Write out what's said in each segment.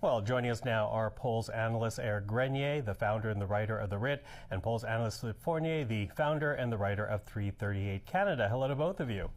Well, joining us now are polls analyst Eric Grenier, the founder and the writer of The Writ, and polls analyst Philippe Fournier, the founder and the writer of 338 Canada. Hello to both of you.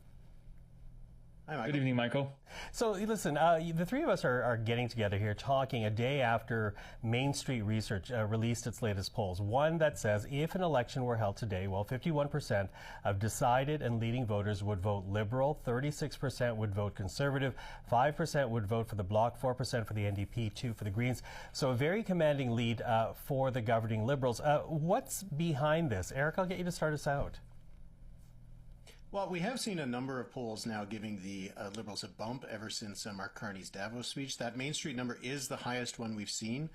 Hi, Michael. Good evening, Michael. So listen, the three of us are getting together here talking a day after Main Street Research released its latest polls. One that says if an election were held today, well, 51% of decided and leading voters would vote Liberal, 36% would vote Conservative, 5% would vote for the Bloc, 4% for the NDP, 2% for the Greens. So a very commanding lead for the governing Liberals. What's behind this? Eric, I'll get you to start us out. Well, we have seen a number of polls now giving the Liberals a bump ever since Mark Carney's Davos speech. That Main Street number is the highest one we've seen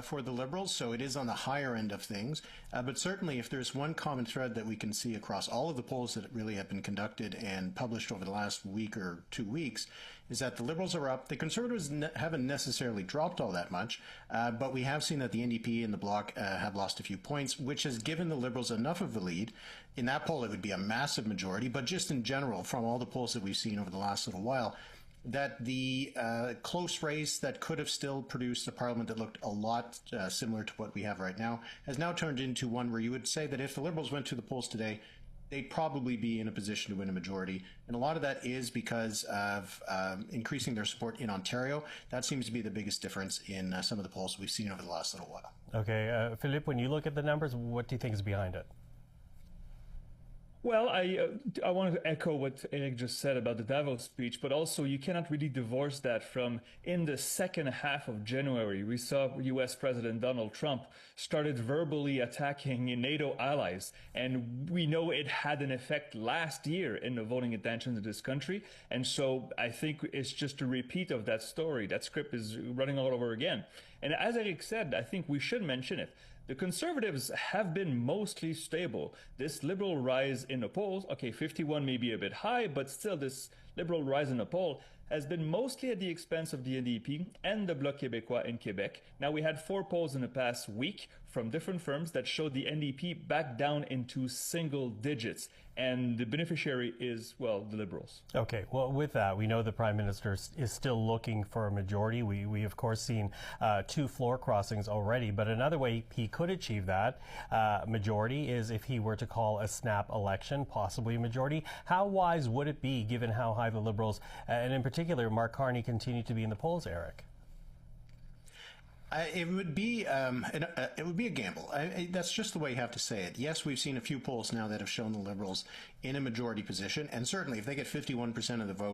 for the Liberals, so it is on the higher end of things. But certainly, if there's one common thread that we can see across all of the polls that really have been conducted and published over the last week or 2 weeks, is that the Liberals are up. The Conservatives haven't necessarily dropped all that much, but we have seen that the NDP and the Bloc have lost a few points, which has given the Liberals enough of a lead. In that poll, it would be a massive majority, but just in general, from all the polls that we've seen over the last little while, that the close race that could have still produced a parliament that looked a lot similar to what we have right now has now turned into one where you would say that if the Liberals went to the polls today, they'd probably be in a position to win a majority. And a lot of that is because of increasing their support in Ontario. That seems to be the biggest difference in some of the polls we've seen over the last little while. Okay, Philippe, when you look at the numbers, what do you think is behind it? Well, I want to echo what Eric just said about the Davos speech, but also you cannot really divorce that from in the second half of January, we saw U.S. President Donald Trump started verbally attacking NATO allies, and we know it had an effect last year in the voting intentions of this country, and so I think it's just a repeat of that story. That script is running all over again. And as Eric said, I think we should mention it. The Conservatives have been mostly stable. This Liberal rise in the polls, okay, 51 may be a bit high, but still this Liberal rise in the poll has been mostly at the expense of the NDP and the Bloc Québécois in Quebec. Now, we had 4 polls in the past week from different firms that showed the NDP back down into single digits. And the beneficiary is, well, the Liberals. Okay, well, with that, we know the Prime Minister is still looking for a majority. We of course, seen 2 floor crossings already, but another way he could achieve that majority is if he were to call a snap election, possibly a majority. How wise would it be, given how high the Liberals, and in particular, Mark Carney, continue to be in the polls, Eric? It would be a gamble. That's just the way you have to say it. Yes, we've seen a few polls now that have shown the Liberals in a majority position, and certainly if they get 51% of the vote,